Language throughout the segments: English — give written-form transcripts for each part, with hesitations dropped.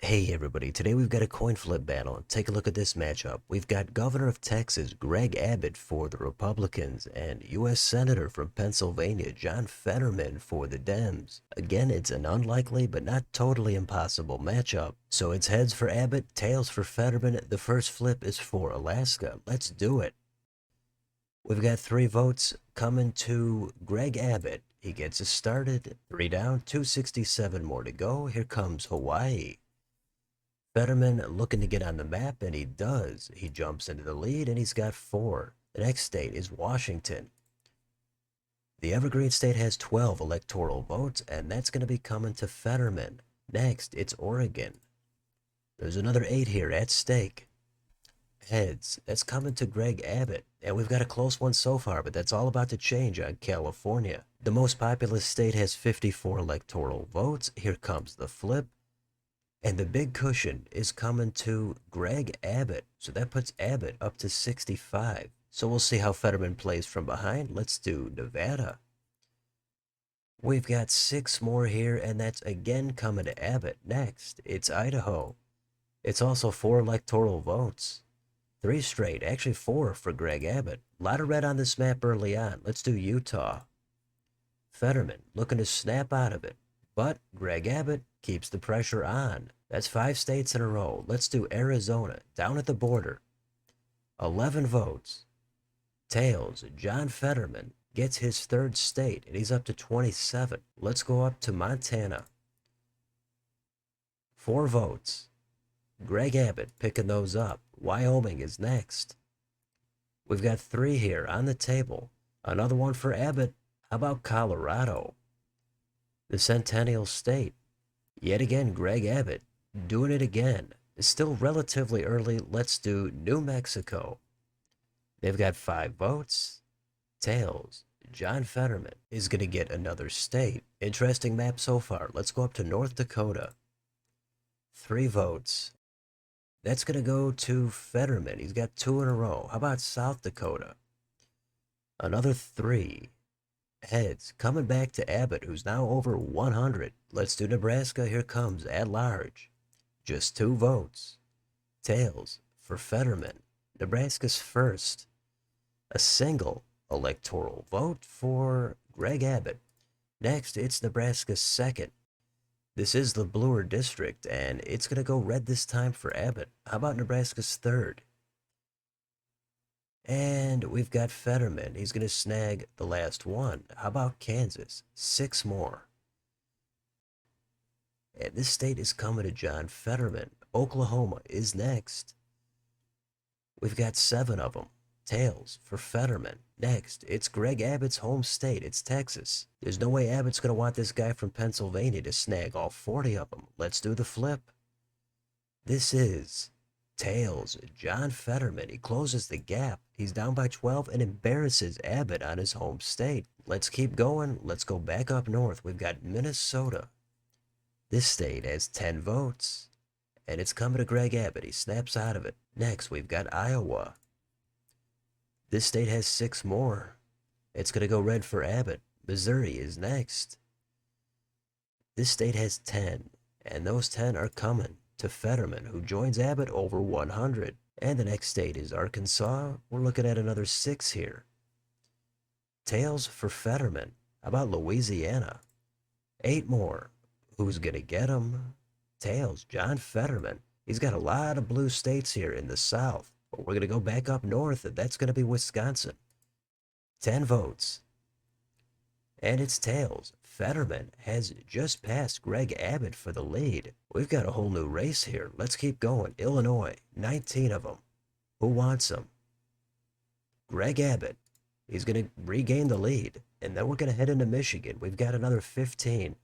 Hey everybody, today we've got a coin flip battle. Take a look at this matchup. We've got Governor of Texas Greg Abbott for the Republicans and U.S. Senator from Pennsylvania John Fetterman for the Dems. Again, it's an unlikely but not totally impossible matchup. So it's heads for Abbott, tails for Fetterman. The first flip is for Alaska. Let's do it. We've got 3 votes coming to Greg Abbott. He gets us started. 3 down, 267 more to go. Here comes Hawaii. Fetterman looking to get on the map, and he does. He jumps into the lead, and he's got 4. The next state is Washington. The Evergreen State has 12 electoral votes, and that's going to be coming to Fetterman. Next, it's Oregon. There's another 8 here at stake. Heads, that's coming to Greg Abbott. And we've got a close one so far, but that's all about to change on California. The most populous state has 54 electoral votes. Here comes the flip. And the big cushion is coming to Greg Abbott. So that puts Abbott up to 65. So we'll see how Fetterman plays from behind. Let's do Nevada. We've got 6 more here, and that's again coming to Abbott. Next, it's Idaho. It's also 4 electoral votes. 3 straight, actually 4 for Greg Abbott. A lot of red on this map early on. Let's do Utah. Fetterman looking to snap out of it. But Greg Abbott keeps the pressure on. That's 5 states in a row. Let's do Arizona, down at the border. 11 votes. Tails, John Fetterman gets his 3rd state, and he's up to 27. Let's go up to Montana. 4 votes. Greg Abbott picking those up. Wyoming is next. We've got 3 here on the table. Another one for Abbott. How about Colorado? The Centennial State. Yet again, Greg Abbott doing it again. It's still relatively early. Let's do New Mexico. They've got 5 votes. Tails, John Fetterman is going to get another state. Interesting map so far. Let's go up to North Dakota. 3 votes. That's going to go to Fetterman. He's got 2 in a row. How about South Dakota? Another 3. Heads, coming back to Abbott, who's now over 100. Let's do Nebraska. Here comes at large. Just 2 votes. Tails for Fetterman. Nebraska's first. A single electoral vote for Greg Abbott. Next, it's Nebraska's second. This is the bluer district, and it's going to go red this time for Abbott. How about Nebraska's third? And we've got Fetterman. He's going to snag the last one. How about Kansas? 6 more. And this state is coming to John Fetterman. Oklahoma is next. We've got 7 of them. Tails for Fetterman. Next, it's Greg Abbott's home state. It's Texas. There's no way Abbott's going to want this guy from Pennsylvania to snag all 40 of them. Let's do the flip. This is tails, John Fetterman. He closes the gap. He's down by 12 and embarrasses Abbott on his home state. Let's keep going. Let's go back up north. We've got Minnesota. This state has 10 votes. And it's coming to Greg Abbott. He snaps out of it. Next, we've got Iowa. This state has 6 more. It's going to go red for Abbott. Missouri is next. This state has 10. And those 10 are coming to Fetterman, who joins Abbott over 100. And the next state is Arkansas. We're looking at another 6 here. Tails for Fetterman. How about Louisiana? 8 more. Who's going to get them? Tails, John Fetterman. He's got a lot of blue states here in the South. But we're going to go back up north, and that's going to be Wisconsin. 10 votes. And it's tails. Fetterman has just passed Greg Abbott for the lead. We've got a whole new race here. Let's keep going. Illinois, 19 of them. Who wants them? Greg Abbott. He's going to regain the lead. And then we're going to head into Michigan. We've got another 15.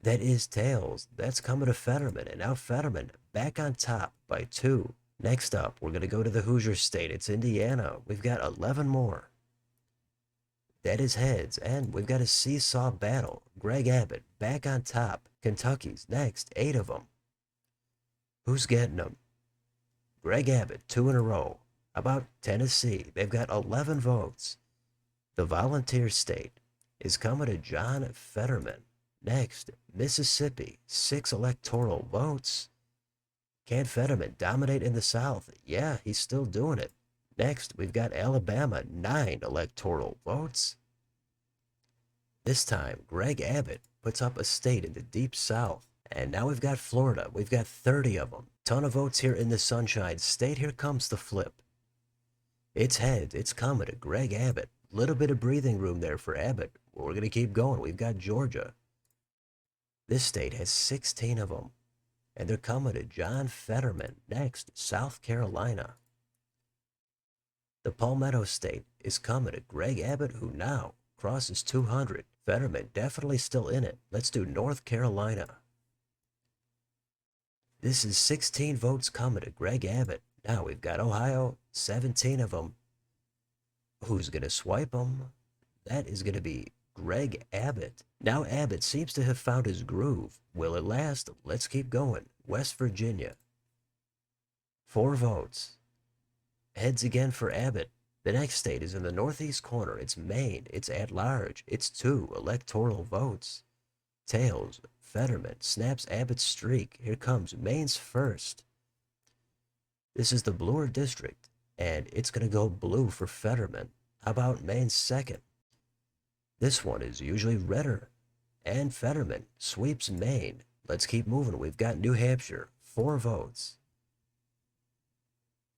That is tails. That's coming to Fetterman. And now Fetterman back on top by 2. Next up, we're going to go to the Hoosier State. It's Indiana. We've got 11 more. That is heads. And we've got a seesaw battle. Greg Abbott back on top. Kentucky's next. 8 of them. Who's getting them? Greg Abbott, 2 in a row. How about Tennessee? They've got 11 votes. The Volunteer State is coming to John Fetterman. Next, Mississippi, 6 electoral votes. Can Fetterman dominate in the South? Yeah, he's still doing it. Next, we've got Alabama, 9 electoral votes. This time, Greg Abbott puts up a state in the deep South. And now we've got Florida. We've got 30 of them. Ton of votes here in the Sunshine State. Here comes the flip. It's heads. It's coming to Greg Abbott. Little bit of breathing room there for Abbott. We're going to keep going. We've got Georgia. This state has 16 of them. And they're coming to John Fetterman. Next, South Carolina. The Palmetto State is coming to Greg Abbott, who now crosses 200. Fetterman definitely still in it. Let's do North Carolina. This is 16 votes coming to Greg Abbott. Now we've got Ohio, 17 of them. Who's going to swipe them? That is going to be Greg Abbott. Now Abbott seems to have found his groove. Will it last? Let's keep going. West Virginia. 4 votes. Heads again for Abbott. The next state is in the northeast corner. It's Maine. It's at large. It's 2 electoral votes. Tails. Fetterman snaps Abbott's streak. Here comes Maine's first. This is the bluer district, and it's going to go blue for Fetterman. How about Maine's second? This one is usually redder, and Fetterman sweeps Maine. Let's keep moving. We've got New Hampshire, 4 votes.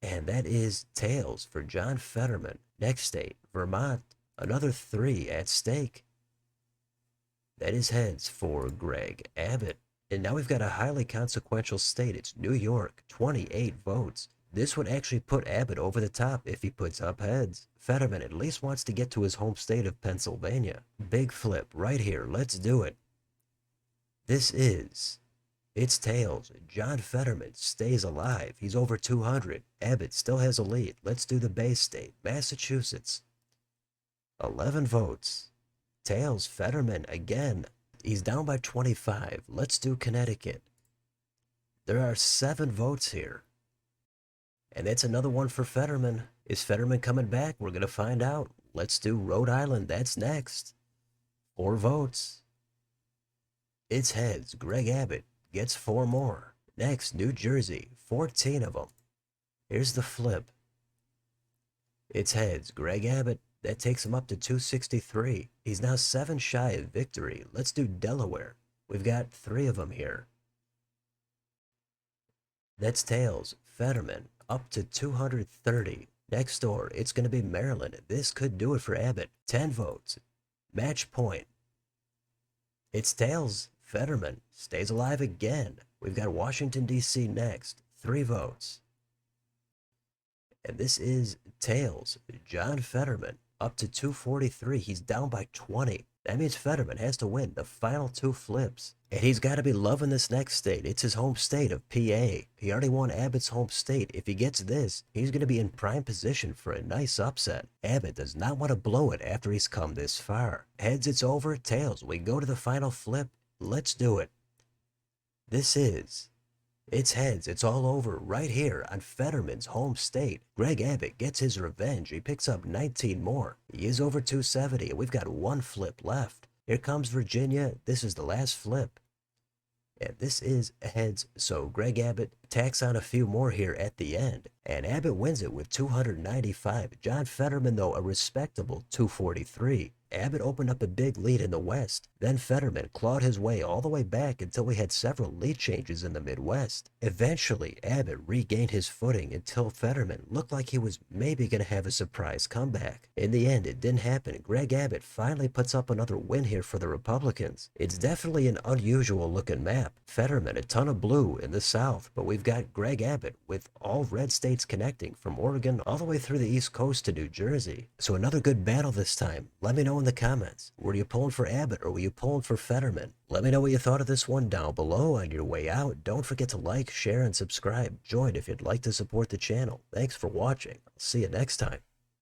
And that is tails for John Fetterman. Next state, Vermont, another 3 at stake. That is heads for Greg Abbott. And now we've got a highly consequential state. It's New York, 28 votes. This would actually put Abbott over the top if he puts up heads. Fetterman at least wants to get to his home state of Pennsylvania. Big flip right here. Let's do it. It's tails. John Fetterman stays alive. He's over 200. Abbott still has a lead. Let's do the base state, Massachusetts. 11 votes. Tails, Fetterman again. He's down by 25. Let's do Connecticut. There are 7 votes here. And that's another one for Fetterman. Is Fetterman coming back? We're going to find out. Let's do Rhode Island. That's next. 4 votes. It's heads. Greg Abbott gets 4 more. Next, New Jersey. 14 of them. Here's the flip. It's heads. Greg Abbott. That takes him up to 263. He's now 7 shy of victory. Let's do Delaware. We've got 3 of them here. That's tails. Fetterman up to 230. Next door, it's going to be Maryland. This could do it for Abbott. 10 votes. Match point. It's tails. Fetterman stays alive again. We've got Washington, D.C. next. 3 votes. And this is tails. John Fetterman up to 243. He's down by 20. That means Fetterman has to win the final 2 flips. And he's got to be loving this next state. It's his home state of PA. He already won Abbott's home state. If he gets this, he's going to be in prime position for a nice upset. Abbott does not want to blow it after he's come this far. Heads, it's over. Tails, we go to the final flip. Let's do it. It's heads. It's all over right here on Fetterman's home state. Greg Abbott gets his revenge. He picks up 19 more. He is over 270, and we've got 1 flip left. Here comes Virginia. This is the last flip. And this is heads, so Greg Abbott tacks on a few more here at the end. And Abbott wins it with 295. John Fetterman, though, a respectable 243. Abbott opened up a big lead in the West. Then Fetterman clawed his way all the way back until we had several lead changes in the Midwest. Eventually, Abbott regained his footing until Fetterman looked like he was maybe going to have a surprise comeback. In the end, it didn't happen. Greg Abbott finally puts up another win here for the Republicans. It's definitely an unusual looking map. Fetterman, a ton of blue in the South, but we've got Greg Abbott with all red states connecting from Oregon all the way through the East Coast to New Jersey. So another good battle this time. Let me know in the comments. Were you pulling for Abbott or were you pulling for Fetterman? Let me know what you thought of this one down below. On your way out, don't forget to like, share, and subscribe. Join if you'd like to support the channel. Thanks for watching. I'll see you next time.